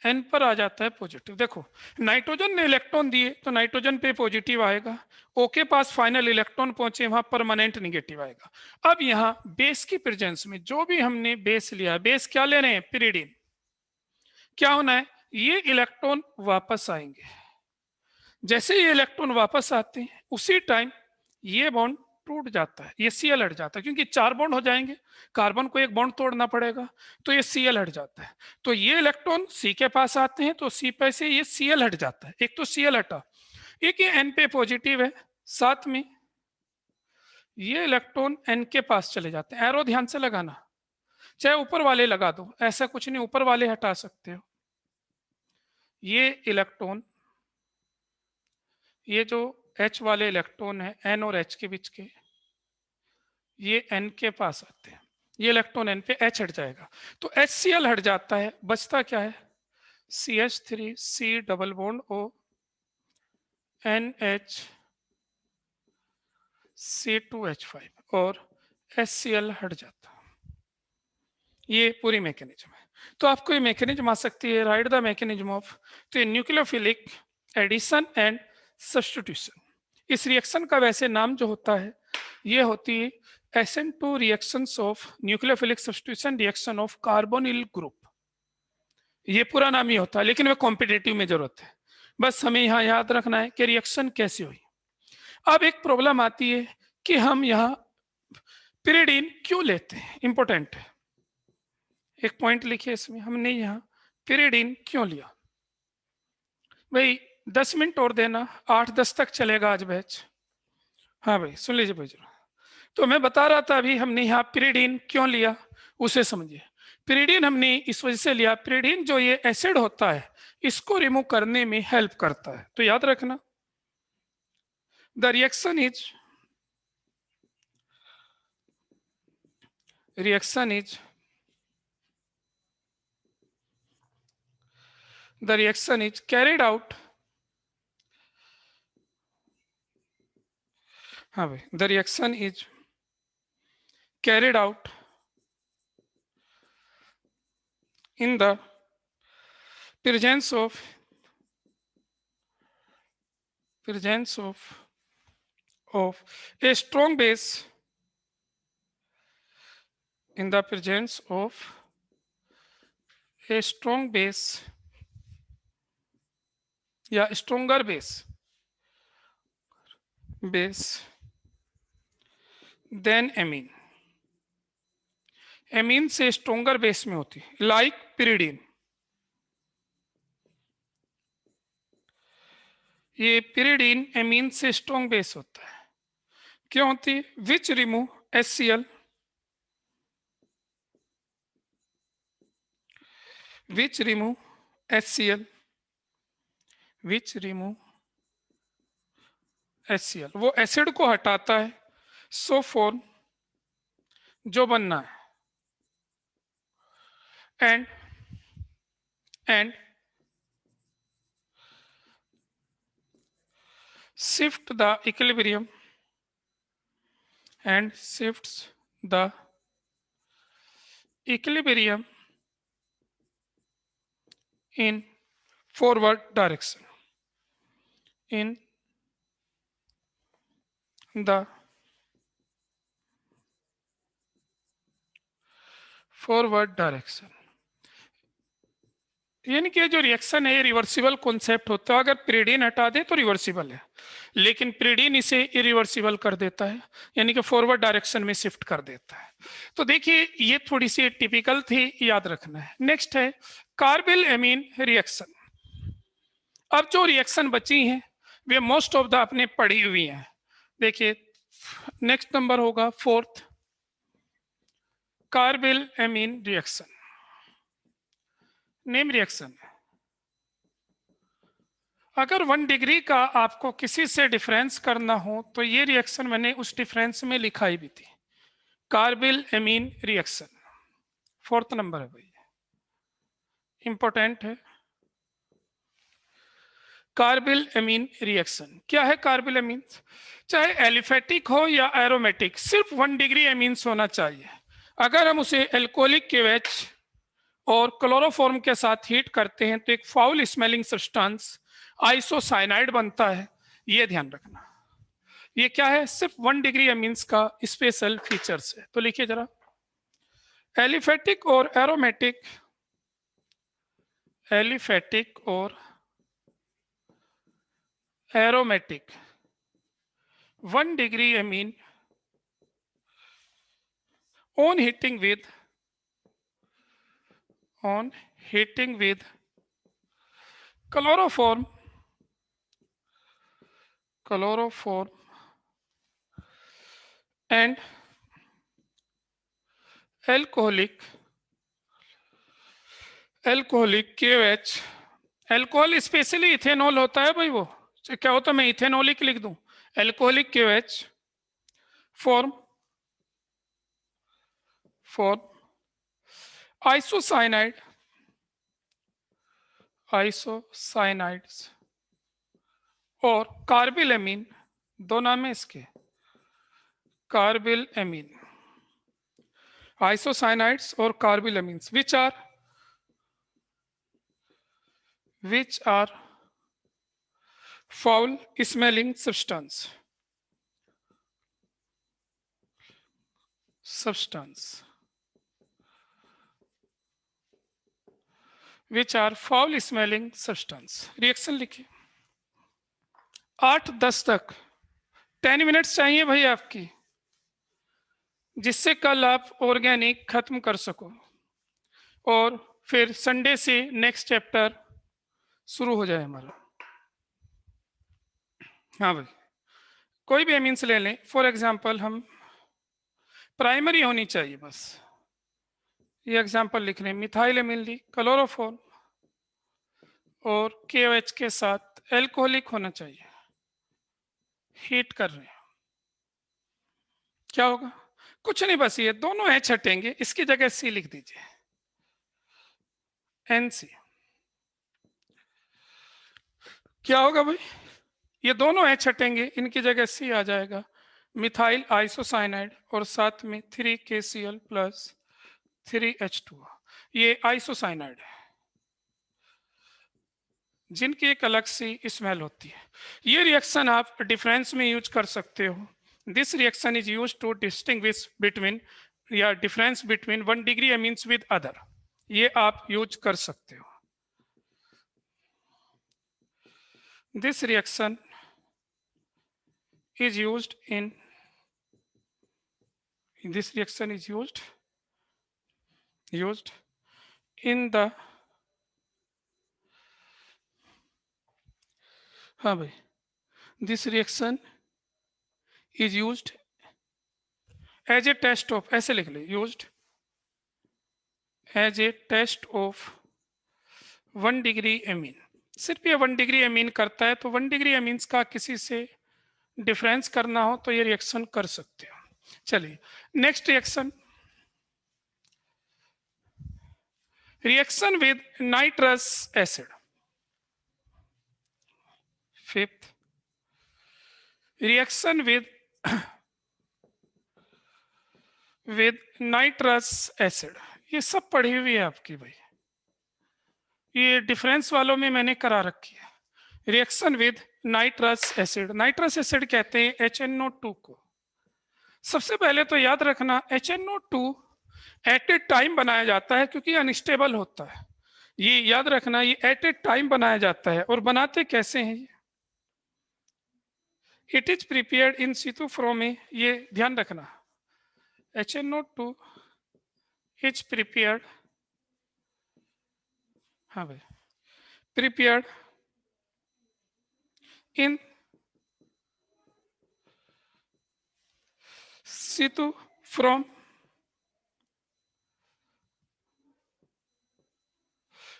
N पर आ जाता है पॉजिटिव। देखो नाइट्रोजन ने इलेक्ट्रॉन दिए तो नाइट्रोजन पे पॉजिटिव आएगा, O के पास फाइनल इलेक्ट्रॉन पहुंचे वहां परमानेंट निगेटिव आएगा। अब यहाँ बेस की प्रेजेंस में जो भी हमने बेस लिया, बेस क्या ले रहे हैं, पिरिडीन, क्या होना है, ये इलेक्ट्रॉन वापस आएंगे। जैसे ये इलेक्ट्रॉन वापस आते हैं उसी टाइम ये बॉन्ड टूट जाता है, ये Cl हट जाता है, क्योंकि 4 बॉन्ड हो जाएंगे, कार्बन को एक बॉन्ड तोड़ना पड़ेगा, तो ये Cl हट जाता है। तो ये इलेक्ट्रॉन C के पास आते हैं तो C पे से ये Cl हट जाता है, एक तो Cl हटा, एक ये N पे पॉजिटिव है, साथ में ये इलेक्ट्रॉन N के पास चले जाते हैं। एरो ध्यान से लगाना, चाहे ऊपर वाले लगा दो, ऐसा कुछ नहीं, ऊपर वाले हटा सकते हो। ये इलेक्ट्रॉन, ये जो H वाले इलेक्ट्रॉन है N और H के बीच के, ये N के पास आते हैं, ये इलेक्ट्रॉन N पे H हट जाएगा, तो HCl हट जाता है, बचता क्या है, CH3C double bond O NH C2H5 और HCl हट जाता है। ये पूरी मैकेनिज्म है। तो आपको ये मैकेनिज्म आ सकती है, राइट द मैकेनिज्म ऑफ, तो ये न्यूक्लियोफिलिक एडिशन एंड सब्स्टिट्यूशन। इस रिएक्शन का वैसे नाम जो होता है, ये होती है SN2 reactions of nucleophilic substitution reaction of carbonyl group, ये पूरा नाम ही होता है, लेकिन वह कॉम्पिटेटिव में जरूरत है। बस हमें यहाँ याद रखना है कि रिएक्शन कैसी हुई। अब एक प्रॉब्लम आती है कि हम यहाँ पिरिडीन क्यों लेते हैं, इंपॉर्टेंट है, एक पॉइंट लिखिए इसमें, हमने यहाँ पिरिडीन क्यों लिया। भाई 10 मिनट और देना, 8-10 तक चलेगा आज बैच। हाँ भाई सुन लीजिए भाई जरा। तो मैं बता रहा था अभी हमने यहाँ पिरिडीन क्यों लिया, उसे समझिए। पिरिडीन हमने इस वजह से लिया, पिरिडीन जो ये एसिड होता है इसको रिमूव करने में हेल्प करता है। तो याद रखना The reaction is carried out. हाँ भाई, the reaction is carried out in the presence of a strong base, in the presence of a strong base या stronger base than amine. Amine से स्ट्रोंगर बेस में होती है, like pyridine. ये pyridine amine से strong base होता है। क्यों होती है? विच रिमूव HCl, विच रिमूव HCl, वो एसिड को हटाता है, सो फॉर्म जो बनना है, and shift the equilibrium and shifts the equilibrium in forward direction, in the forward direction। यानी कि जो रिएक्शन है रिवर्सिबल कॉन्सेप्ट होता है। अगर पिरिडीन हटा दे तो रिवर्सिबल है, लेकिन पिरिडीन इसे इरिवर्सिबल कर देता है, यानी कि फॉरवर्ड डायरेक्शन में शिफ्ट कर देता है। तो देखिए ये थोड़ी सी टिपिकल थी, याद रखना है। नेक्स्ट है कार्बिल एमीन रिएक्शन। अब जो रिएक्शन बची हैं वे मोस्ट ऑफ द आपने पढ़ी हुई हैं। देखिए नेक्स्ट नंबर होगा 4th, carbyl amine reaction. Name reaction. अगर 1 डिग्री का आपको किसी से डिफरेंस करना हो तो ये रिएक्शन मैंने उस डिफरेंस में लिखाई भी थी, carbyl amine reaction. 4th number है भाई, इंपॉर्टेंट है। कार्बिल एमीन रिएक्शन क्या है? कार्बिल एमीन चाहे एलिफेटिक हो या एरोमेटिक, सिर्फ 1 डिग्री एमीन्स होना चाहिए। अगर हम उसे एल्कोहलिक KOH और क्लोरोफॉर्म के साथ हीट करते हैं तो एक फाउल स्मेलिंग सब्सटेंस आइसोसाइनाइड बनता है। ये ध्यान रखना। ये क्या है? सिर्फ 1 डिग्री एमीन्स का स्पेशल फीचर्स है। तो लिखिए जरा, एलिफेटिक और एरोमेटिक, एलिफेटिक और aromatic 1 degree amine on heating with chloroform and alcoholic KOH। Alcohol specially ethanol होता है भाई। वो क्या होता है? मैं इथेनॉलिक लिख दूं, एल्कोहलिक KOH फॉर्म आइसोसाइनाइड्स और कार्बिल एमीन। दो नाम है इसके, कार्बिल एमीन, आइसोसाइनाइड्स और carbyl amines, which are foul smelling substance which are foul smelling substance। Reaction लिखिए। 8-10 तक 10 मिनट्स चाहिए भाई आपकी, जिससे कल आप ऑर्गेनिक खत्म कर सको और फिर संडे से नेक्स्ट चैप्टर शुरू हो जाए हमारा। हाँ भाई, कोई भी एमीन्स ले लें। फॉर एग्जांपल हम प्राइमरी होनी चाहिए बस। ये एग्जांपल लिख रहे हैं, मिथाइल एमीन ली, क्लोरोफॉर्म और KOH के साथ एल्कोहलिक होना चाहिए, हीट कर रहे हैं, क्या होगा? कुछ नहीं, बस ये दोनों H हटेंगे, इसकी जगह C लिख दीजिए, NC। क्या होगा भाई? ये दोनों H हटेंगे, इनकी जगह C आ जाएगा, मिथाइल आइसोसाइनाइड और साथ में 3KCl प्लस 3H2। ये आइसोसाइनाइड है जिनकी एक अलग सी स्मेल होती है। ये रिएक्शन आप डिफरेंस में यूज कर सकते हो। This reaction is use to distinguish between या difference between 1 degree amines with other, ये आप यूज कर सकते हो। This reaction is used in this reaction is used in the हाँ भाई, this reaction is used as a test of, ऐसे लिख ले, used as a test of 1 degree amine. सिर्फ ये 1 डिग्री एमीन करता है, तो 1 डिग्री एमीन्स का किसी से डिफरेंस करना हो तो ये रिएक्शन कर सकते हो। चलिए next reaction with nitrous acid. Fifth, reaction with nitrous acid. ये सब पढ़ी हुई है आपकी भाई, ये डिफरेंस वालों में मैंने करा रखी है। Reaction with nitrous acid, nitrous acid कहते हैं HNO2 को। सबसे पहले तो याद रखना HNO2 एट ए टाइम बनाया जाता है क्योंकि अनस्टेबल होता है। ये याद रखना, ये एट ए टाइम बनाया जाता है। और बनाते कैसे हैं? It is prepared in situ from a, ये ध्यान रखना, HNO2 इज प्रिपेयर्ड, हाँ भाई, प्रिपेयर्ड इन सितु फ्रॉम,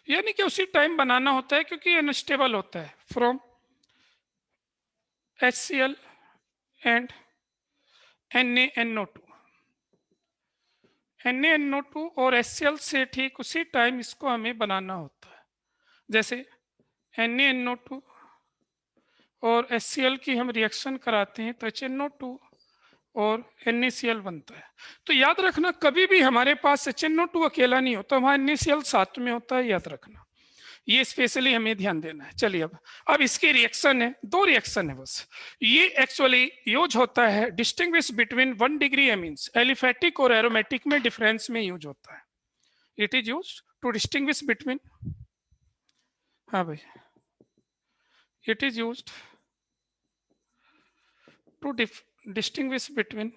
यानी कि उसी टाइम बनाना होता है क्योंकि अनस्टेबल होता है, from HCl and NaNO2। NaNO2 और HCl से ठीक उसी टाइम इसको हमें बनाना होता है। जैसे NaNO2 और HCl की हम रिएक्शन कराते हैं तो HNO2 और NaCl बनता है। तो याद रखना, कभी भी हमारे पास HNO2 अकेला नहीं होता, वहां NaCl साथ में होता है, याद रखना, ये स्पेशली हमें ध्यान देना है। चलिए अब इसकी रिएक्शन है, 2 रिएक्शन है बस। ये एक्चुअली यूज होता है distinguish between 1 degree amines, aliphatic और एरोमेटिक में डिफरेंस में यूज होता है। It is use to distinguish between, हाँ भाई, it is use to distinguish between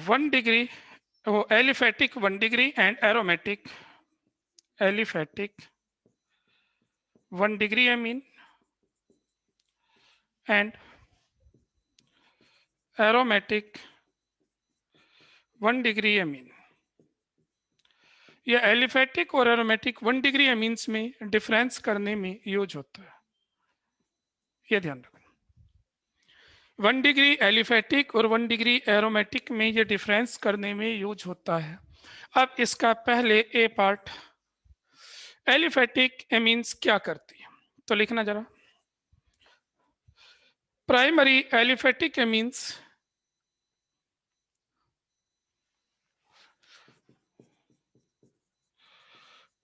1 degree, वो aliphatic 1 degree and aromatic, aliphatic 1 degree amine and aromatic 1 degree amine. यह aliphatic और एरोमेटिक 1 डिग्री एमीन्स में डिफरेंस करने में यूज होता है, यह ध्यान रखना। 1 डिग्री एलिफेटिक और 1 डिग्री एरोमेटिक में ये डिफरेंस करने में यूज होता है। अब इसका पहले ए पार्ट, एलिफेटिक एमीन्स क्या करती है तो लिखना जरा। Primary aliphatic amines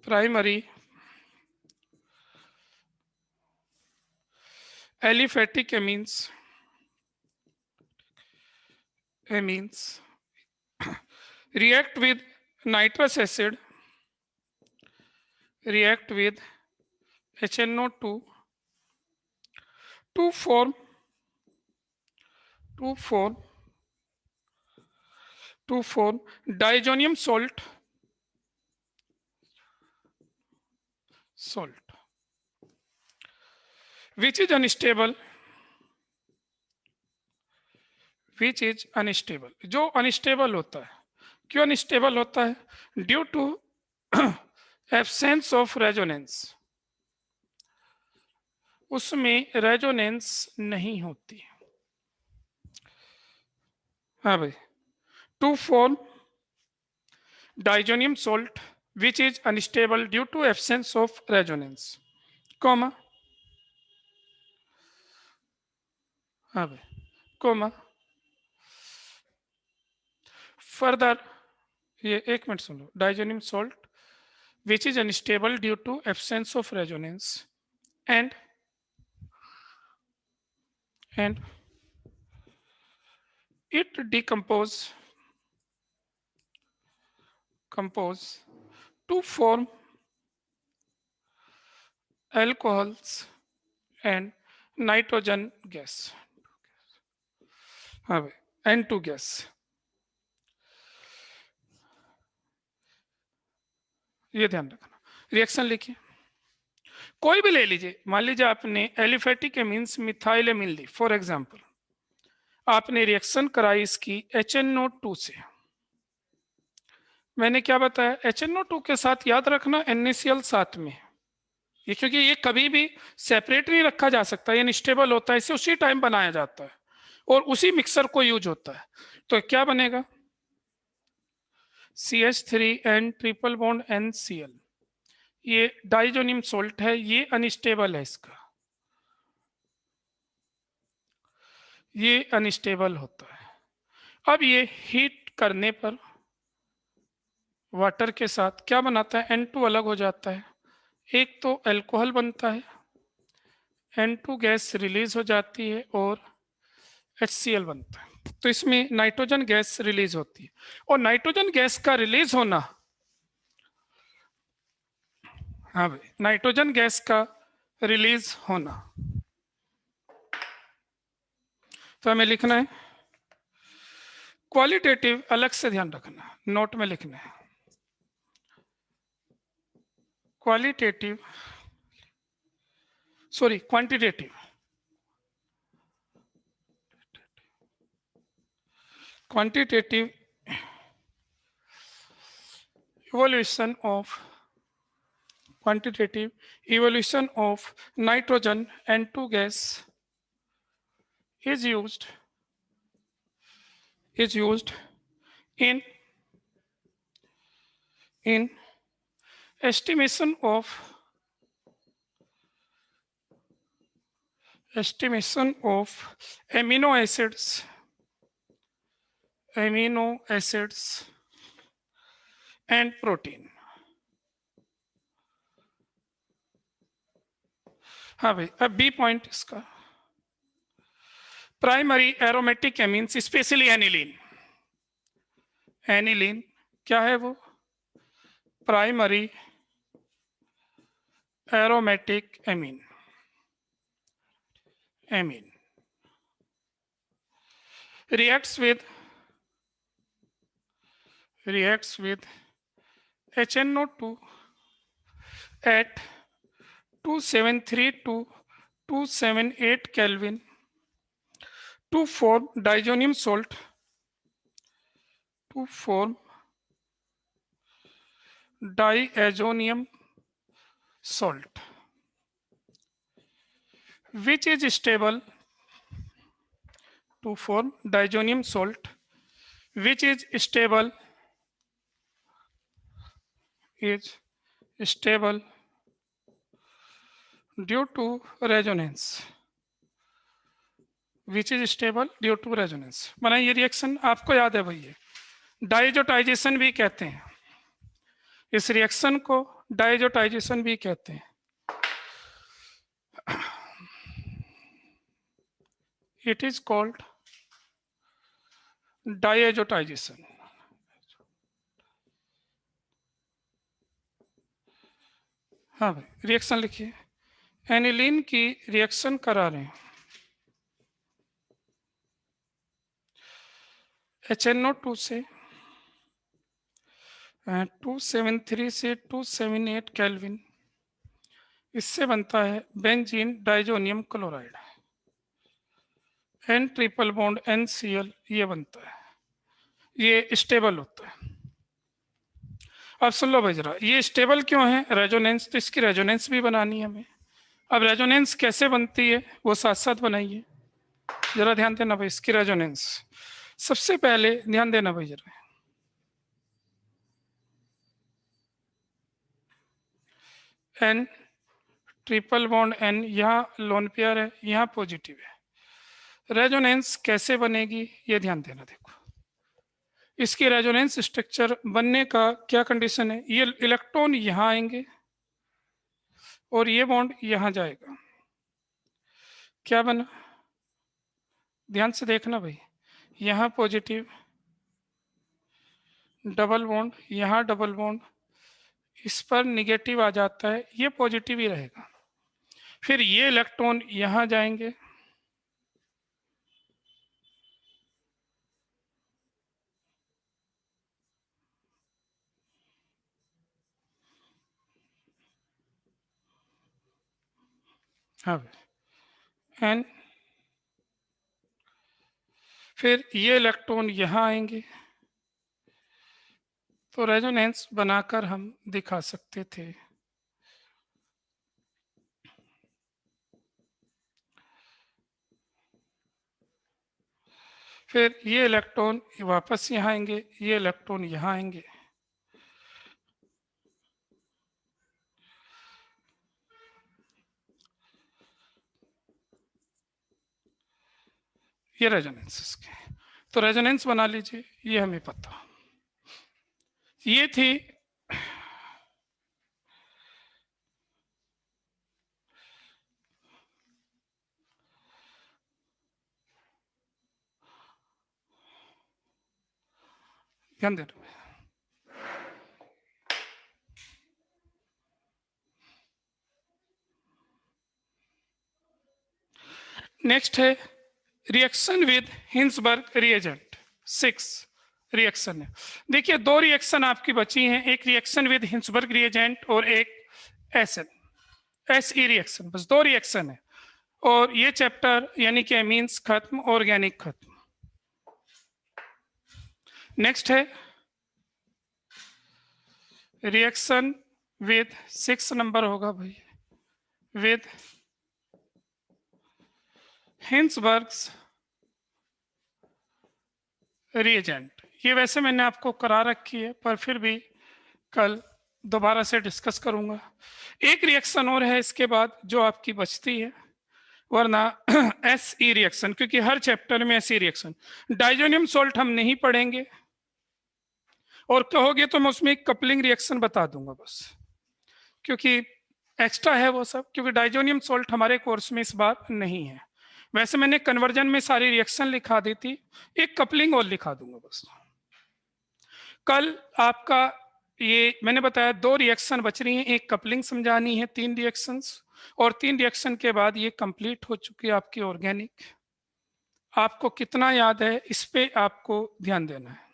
primary aliphatic amines react with nitrous acid, react with HNO2 to form diazonium salt, which is unstable, जो अनस्टेबल होता है। क्यों अनस्टेबल होता है? Due to absence of resonance, उसमें रेजोनेंस नहीं होती। हाँ भाई, to form diazonium salt which is unstable due to absence of resonance, comma, हाँ भाई, comma, further, ये एक minute soon low, diazonium salt which is unstable due to absence of resonance and it compose to form alcohols and nitrogen gas, हाँ भाई, N2 gas. ये ध्यान रखना। Reaction लिखिए, कोई भी ले लीजिए, मान लीजिए आपने एलिफेटिक एमीन्स मिथाइल एमीन ली, फॉर एग्जांपल आपने रिएक्शन कराई इसकी HNO2 से। मैंने क्या बताया, HNO2 के साथ याद रखना NaCl साथ में, ये क्योंकि ये कभी भी सेपरेट नहीं रखा जा सकता, ये अनस्टेबल होता है, इसे उसी टाइम बनाया जाता है और उसी मिक्सर को यूज होता है। तो क्या बनेगा, CH3N ट्रिपल बॉन्ड NCl, ये डाइजोनियम सॉल्ट है, ये अनस्टेबल है, इसका ये अनस्टेबल होता है। अब ये हीट करने पर वाटर के साथ क्या बनाता है, N2 अलग हो जाता है, एक तो अल्कोहल बनता है, N2 गैस रिलीज हो जाती है और HCl बनता है। तो इसमें नाइट्रोजन गैस रिलीज होती है, और नाइट्रोजन गैस का रिलीज होना, हाँ भाई, नाइट्रोजन गैस का रिलीज होना, तो हमें लिखना है क्वालिटेटिव, अलग से ध्यान रखना, नोट में लिखना है qualitative, sorry quantitative, quantitative evolution of nitrogen N2 gas is used in estimation of amino acids and protein। हाँ भाई, अब बी पॉइंट इसका, primary aromatic amines, specially aniline क्या है वो, primary aromatic amine reacts with HNO2 at 273 to 278 Kelvin to form diazonium salt, which is stable, to form diazonium salt which is stable due to resonance, माना ये reaction आपको याद है भैया, diazotization भी कहते हैं, इस रिएक्शन को डाइजोटाइजेशन भी कहते हैं। It is called diazotization. हाँ भाई, रिएक्शन लिखिए, एनिलीन की रिएक्शन करा रहे हैं, HNO2 से 273 से 278 केल्विन, इससे बनता है benzene diazonium chloride, N triple bond NCl, ये बनता है, ये स्टेबल होता है। अब सुन लो भाई जरा, ये स्टेबल क्यों है? रेजोनेंस, तो इसकी रेजोनेंस भी बनानी है हमें। अब रेजोनेंस कैसे बनती है वो साथ साथ बनाइए, जरा ध्यान देना भाई। इसकी रेजोनेंस सबसे पहले ध्यान देना भाई जरा, एन ट्रिपल बॉन्ड एन, यहाँ लोन पेयर है, यहाँ पॉजिटिव है। रेजोनेंस कैसे बनेगी ये ध्यान देना। देखो इसकी रेजोनेंस स्ट्रक्चर बनने का क्या कंडीशन है, ये इलेक्ट्रॉन यहाँ आएंगे और ये बॉन्ड यहाँ जाएगा। क्या बना, ध्यान से देखना भाई, यहाँ पॉजिटिव, डबल बॉन्ड, यहाँ डबल बॉन्ड, इस पर निगेटिव आ जाता है, ये पॉजिटिव ही रहेगा। फिर ये इलेक्ट्रॉन यहाँ जाएंगे, हाँ एन, फिर ये इलेक्ट्रॉन यहाँ आएंगे। तो रेजोनेंस बनाकर हम दिखा सकते थे। फिर ये इलेक्ट्रॉन वापस यहाँ आएंगे, ये इलेक्ट्रॉन यहाँ आएंगे। ये रेजोनेंस इसके, तो रेजोनेंस बना लीजिए, ये हमें पता। ये थी ध्यान दे रहे। नेक्स्ट है reaction with Hinsberg reagent. 6 reaction है। देखिए 2 रिएक्शन आपकी बची हैं, एक रिएक्शन विद हिंसबर्ग रिएजेंट और एक एसई रिएक्शन, बस 2 रिएक्शन है। और ये चैप्टर यानी कि एमीन्स खत्म, ऑर्गेनिक खत्म। नेक्स्ट है रिएक्शन विद 6 नंबर होगा भाई, विद हिंसबर्ग्स रिएजेंट। ये वैसे मैंने आपको करा रखी है, पर फिर भी कल दोबारा से डिस्कस करूंगा। एक रिएक्शन और है इसके बाद जो आपकी बचती है, वरना एसई रिएक्शन, क्योंकि हर चैप्टर में एसई रिएक्शन। डाइजोनियम सोल्ट हम नहीं पढ़ेंगे, और कहोगे तो मैं उसमें एक कपलिंग रिएक्शन बता दूंगा बस, क्योंकि एक्स्ट्रा है वो सब, क्योंकि डाइजोनियम सोल्ट हमारे कोर्स में इस बार नहीं है। वैसे मैंने कन्वर्जन में सारी रिएक्शन लिखा दी थी, एक कपलिंग और लिखा दूंगा बस। कल आपका ये मैंने बताया 2 रिएक्शन बच रही हैं, एक कपलिंग समझानी है, 3 रिएक्शंस, और 3 रिएक्शन के बाद ये कंप्लीट हो चुकी है आपकी ऑर्गेनिक। आपको कितना याद है इस पे आपको ध्यान देना है।